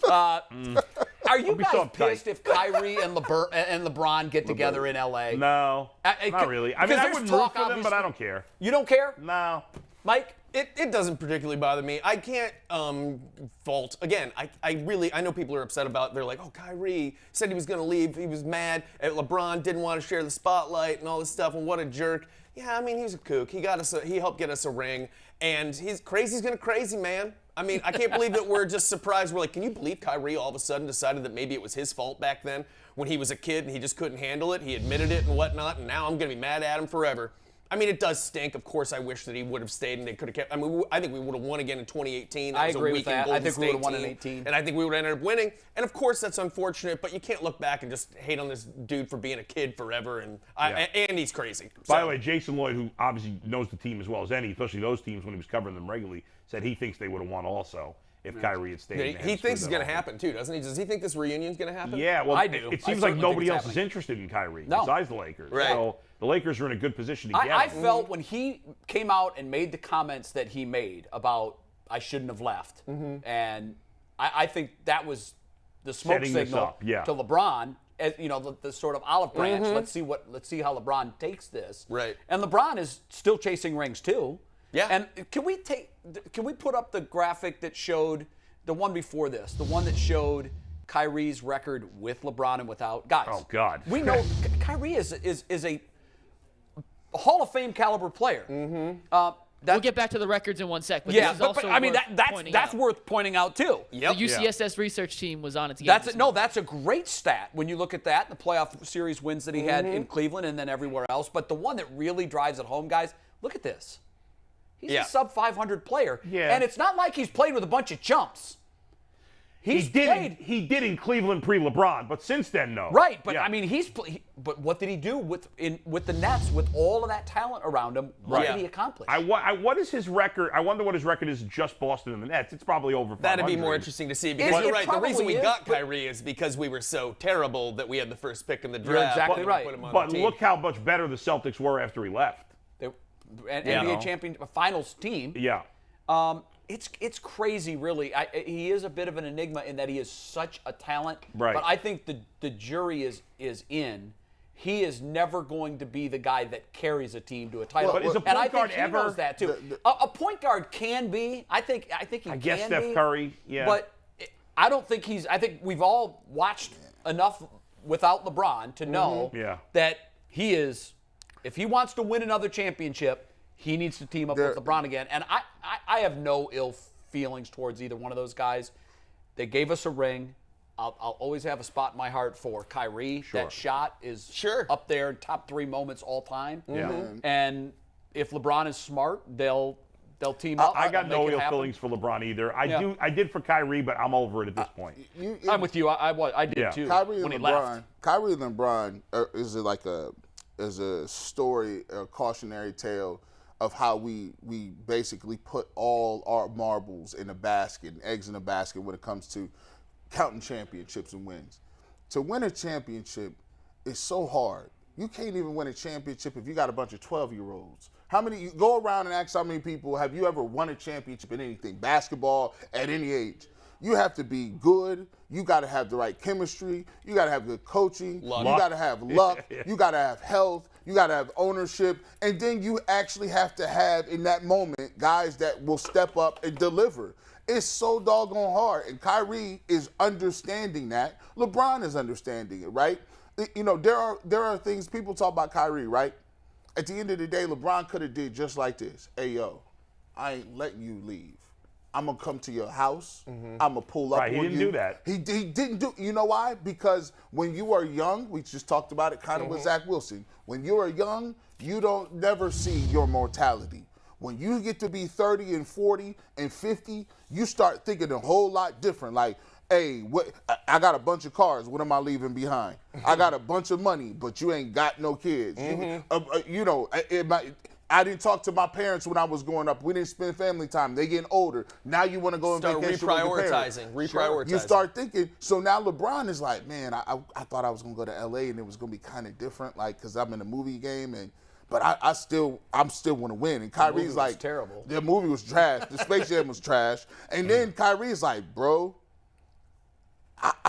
Are you guys pissed if Kyrie and LeBron get together in L.A.? No, not really. I mean, I wouldn't root for them, but I don't care. You don't care? No. Mike? It doesn't particularly bother me. I can't fault. Again, I know people are upset about. They're like, oh, Kyrie said he was going to leave. He was mad. LeBron didn't want to share the spotlight and all this stuff. And what a jerk. Yeah, I mean, he's a kook. He helped get us a ring. And he's crazy's going to crazy, man. I mean, I can't believe that we're just surprised. We're like, can you believe Kyrie all of a sudden decided that maybe it was his fault back then when he was a kid and he just couldn't handle it? He admitted it and whatnot, and now I'm going to be mad at him forever. I mean, it does stink. Of course, I wish that he would have stayed and they could have kept. I mean, I think we would have won again in 2018. I agree with that. I think we would have won in 18. And I think we would have ended up winning. And of course, that's unfortunate, but you can't look back and just hate on this dude for being a kid forever. And he's crazy. By the way, Jason Lloyd, who obviously knows the team as well as any, especially those teams when he was covering them regularly, said he thinks they would have won also if Kyrie had stayed. He thinks it's going to happen, too, doesn't he? Does he think this reunion's going to happen? Yeah, well, I do. It seems like nobody else is interested in Kyrie besides the Lakers. Right. So the Lakers are in a good position to get him. I felt when he came out and made the comments that he made about I shouldn't have left, and I think that was the smoke Setting signal this up, to LeBron. As, you know, the sort of olive branch. Let's see how LeBron takes this. Right. And LeBron is still chasing rings too. Yeah. And can we put up the graphic that showed the one before this, the one that showed Kyrie's record with LeBron and without? Guys. Oh God. We know Kyrie is a Hall of Fame caliber player. We'll get back to the records in 1 sec. But yeah, this is also I mean pointing that's out. worth pointing out too. Yep. The UCSS research team was on its game. That's a great stat when you look at that, the playoff series wins that he had in Cleveland and then everywhere else. But the one that really drives it home, guys, look at this. He's a sub 500 player, and it's not like he's played with a bunch of chumps. He did in Cleveland pre-LeBron, but since then, no. Right, but I mean, but what did he do with the Nets with all of that talent around him? What did he accomplish? What is his record? I wonder what his record is just Boston and the Nets. It's probably over 500. That'd be more interesting to see because you're right. The reason we got Kyrie is because we were so terrible that we had the first pick in the draft. You're exactly right. But look how much better the Celtics were after he left. NBA champion finals team. Yeah. It's crazy, really. He is a bit of an enigma in that he is such a talent. Right. But I think the jury is in. He is never going to be the guy that carries a team to a title. But is a point guard he knows that too. A point guard can be. I think he can be. I guess Steph Curry. Yeah. But I don't think he's. I think we've all watched enough without LeBron to know that he is. If he wants to win another championship, he needs to team up with LeBron again. And I have no ill feelings towards either one of those guys. They gave us a ring. I'll always have a spot in my heart for Kyrie. Sure. That shot is up there, top 3 moments all time. Yeah. And if LeBron is smart, they'll team up. I got no ill feelings for LeBron either. I did for Kyrie, but I'm over it at this point. I'm with you. I did too. Kyrie when and he left. Kyrie and LeBron is a story, a cautionary tale of how we basically put all our marbles in a basket, and eggs in a basket when it comes to counting championships and wins. To win a championship is so hard. You can't even win a championship if you got a bunch of 12-year-olds. How many? You go around and ask how many people have you ever won a championship in anything, basketball, at any age. You have to be good. You got to have the right chemistry. You got to have good coaching. You got to have luck. You got to have health. You got to have ownership. And then you actually have to have, in that moment, guys that will step up and deliver. It's so doggone hard. And Kyrie is understanding that. LeBron is understanding it, right? You know, there are things, people talk about Kyrie, right? At the end of the day, LeBron could have did just like this. Hey, yo, I ain't letting you leave. I'm going to come to your house. I'm going to pull up on you. He didn't do that. He didn't do. You know why? Because when you are young, we just talked about it kind of with Zach Wilson. When you are young, you don't never see your mortality. When you get to be 30 and 40 and 50, you start thinking a whole lot different. Like, hey, I got a bunch of cars. What am I leaving behind? I got a bunch of money, but you ain't got no kids. You know, I didn't talk to my parents when I was growing up. We didn't spend family time. They getting older. Now you want to go on vacation with your parents. Reprioritizing. You start thinking. So now LeBron is like, man, I thought I was going to go to L.A. and it was going to be kind of different, like, because I'm in a movie game but I'm still want to win. And Kyrie's like, terrible. The movie was trash. The Space Jam was trash. And then Kyrie's like, bro,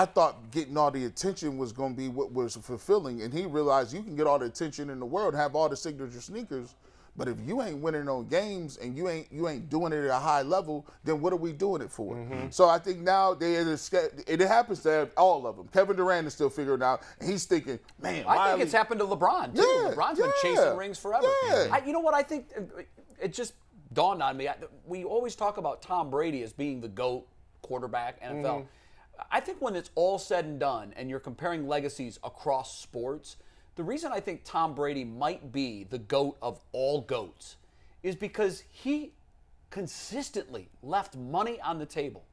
I thought getting all the attention was going to be what was fulfilling, and he realized you can get all the attention in the world, have all the signature sneakers, but if you ain't winning on games and you ain't doing it at a high level, then what are we doing it for? So I think now it happens to all of them. Kevin Durant is still figuring it out, and he's thinking, man, I think it's happened to LeBron too. Yeah, LeBron's been chasing rings forever. Yeah. You know what I think? It just dawned on me. We always talk about Tom Brady as being the GOAT quarterback, NFL. I think when it's all said and done and you're comparing legacies across sports, the reason I think Tom Brady might be the GOAT of all GOATs is because he consistently left money on the table.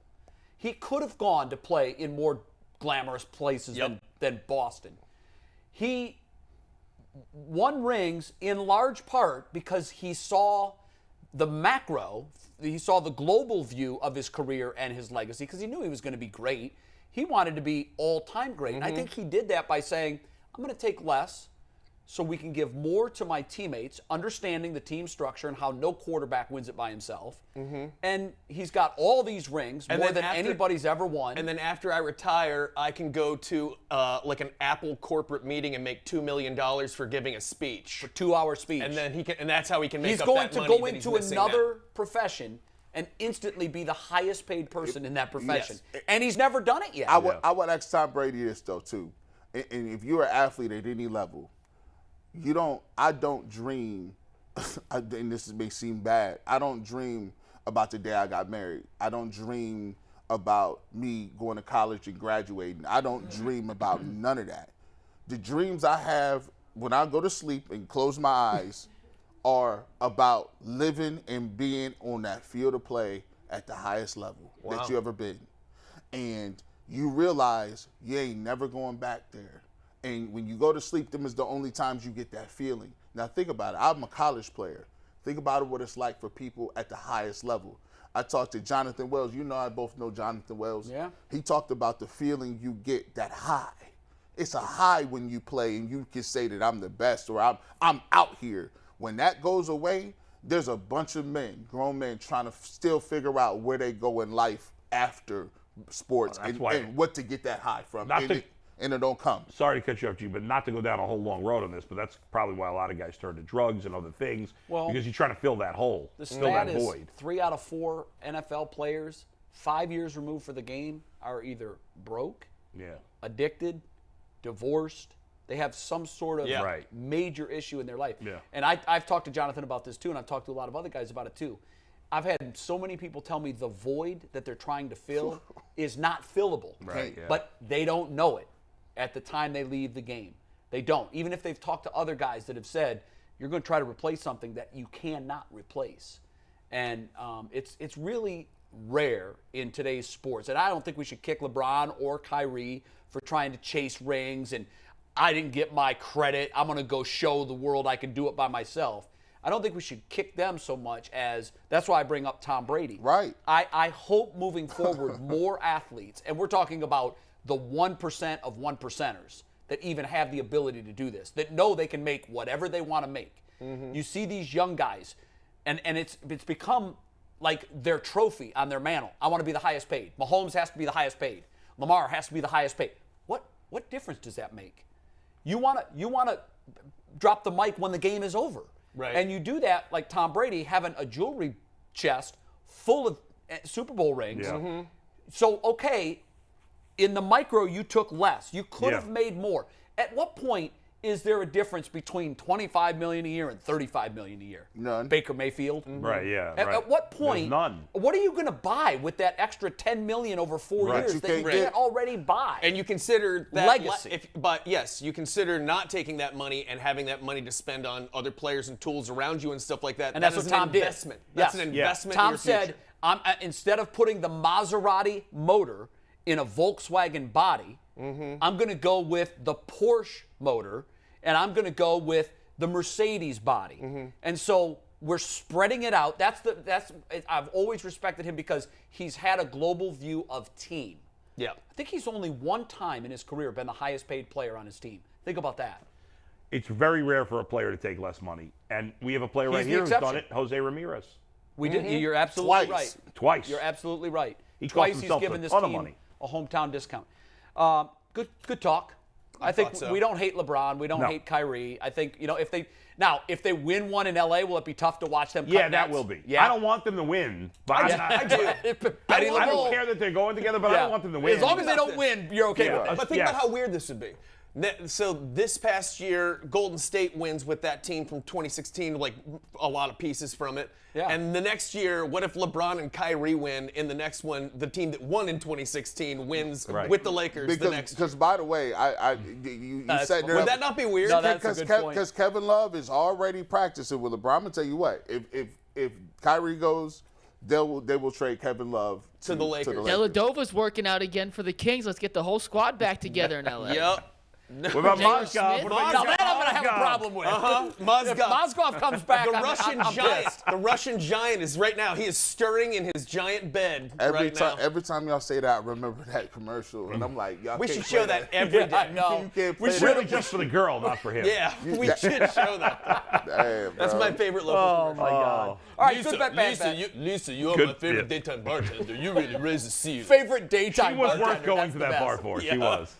He could have gone to play in more glamorous places than Boston. He won rings in large part because he saw the macro, he saw the global view of his career and his legacy because he knew he was going to be great. He wanted to be all-time great. And I think he did that by saying, I'm going to take less so we can give more to my teammates, understanding the team structure and how no quarterback wins it by himself. And he's got all these rings, more than anybody's ever won. And then after I retire, I can go to like an Apple corporate meeting and make $2 million for giving a speech. For 2-hour speech. And then and that's how he can make he's up going that to money go that he's into missing another now. profession and instantly be the highest paid person in that profession. And he's never done it yet. I would ask Tom Brady this though too, and if you're an athlete at any level, I don't dream, and this may seem bad, I don't dream about the day I got married. I don't dream about me going to college and graduating. I don't dream about none of that. The dreams I have when I go to sleep and close my eyes are about living and being on that field of play at the highest level that you ever been. And you realize you ain't never going back there. And when you go to sleep, them is the only times you get that feeling. Now think about it. I'm a college player. Think about what it's like for people at the highest level. I talked to Jonathan Wells. You know, I both know Jonathan Wells. Yeah. He talked about the feeling you get, that high. It's a high when you play and you can say that I'm the best or I'm out here. When that goes away, there's a bunch of men, grown men, trying to still figure out where they go in life after sports and what to get that high from. And it don't come. Sorry to cut you off, G, but not to go down a whole long road on this, but that's probably why a lot of guys turn to drugs and other things, because you're trying to fill that hole, fill that void. 3 out of 4 NFL players, 5 years removed for the game, are either broke, addicted, divorced. They have some sort of major issue in their life. Yeah. And I've talked to Jonathan about this too, and I've talked to a lot of other guys about it too. I've had so many people tell me the void that they're trying to fill is not fillable, but they don't know it at the time they leave the game. They don't. Even if they've talked to other guys that have said, you're going to try to replace something that you cannot replace. And it's really rare in today's sports. And I don't think we should kick LeBron or Kyrie for trying to chase rings and I didn't get my credit. I'm going to go show the world I can do it by myself. I don't think we should kick them so much as that's why I bring up Tom Brady. Right. I hope moving forward more athletes, and we're talking about the 1% of 1%ers that even have the ability to do this, that know they can make whatever they want to make. You see these young guys, and it's become like their trophy on their mantle. I want to be the highest paid. Mahomes has to be the highest paid. Lamar has to be the highest paid. What difference does that make? You want to drop the mic when the game is over. Right. And you do that like Tom Brady, having a jewelry chest full of Super Bowl rings. Yeah. So, okay, in the micro, you took less. You could have made more. At what point is there a difference between $25 million a year and $35 million a year? None. Baker Mayfield? Right, yeah. At what point? There's none. What are you going to buy with that extra $10 million over 4 years that you can't already buy? And you consider that legacy. But yes, you consider not taking that money and having that money to spend on other players and tools around you and stuff like that. And that's what Tom did. That's an investment. Tom in your future. said, instead of putting the Maserati motor in a Volkswagen body, I'm going to go with the Porsche motor, and I'm going to go with the Mercedes body. And so we're spreading it out. I've always respected him because he's had a global view of team. Yeah. I think he's only one time in his career been the highest paid player on his team. Think about that. It's very rare for a player to take less money. And we have a player right here who's done it, Jose Ramirez. We did. You're absolutely right. Twice. You're absolutely right. He Twice cost he's himself given a this ton of team money. a hometown discount. Good talk. I think so. we don't hate LeBron. We don't hate Kyrie. I think, if they win one in LA, will it be tough to watch them? Yeah, that will be. Yeah. I don't want them to win, but I do. I don't care that they're going together, but I don't want them to win. As long as they don't win, you're okay with it. But think about how weird this would be. So this past year, Golden State wins with that team from 2016, like a lot of pieces from it. Yeah. And the next year, what if LeBron and Kyrie win? In the next one, the team that won in 2016 wins with the Lakers the next year. Because, by the way, you said there. Would that not be weird? No, that's a good point. Because Kevin Love is already practicing with LeBron. I'm gonna tell you what. If Kyrie goes, they will trade Kevin Love to the Lakers. Deladova's working out again for the Kings. Let's get the whole squad back together in LA. Yep. What about Jalen Mozgov? Smith? Now that I'm going to have a problem with. If Mozgov comes back, The Russian I'm giant. pissed. The Russian giant is right now. He is stirring in his giant bed Every now. time y'all say that, I remember that commercial, and I'm like, y'all. We can't should show play that every day. I know. You can't We play should that. have Just for the girl, not for him. Yeah, we should show that. Damn, That's bro. my favorite local Oh, commercial. my God. All right, good bet, bad bet. Lisa, you're Good my favorite bit. daytime bartender. You really raise the ceiling. Favorite daytime She was bartender. worth going That's to the that best. bar for. She Yeah. was.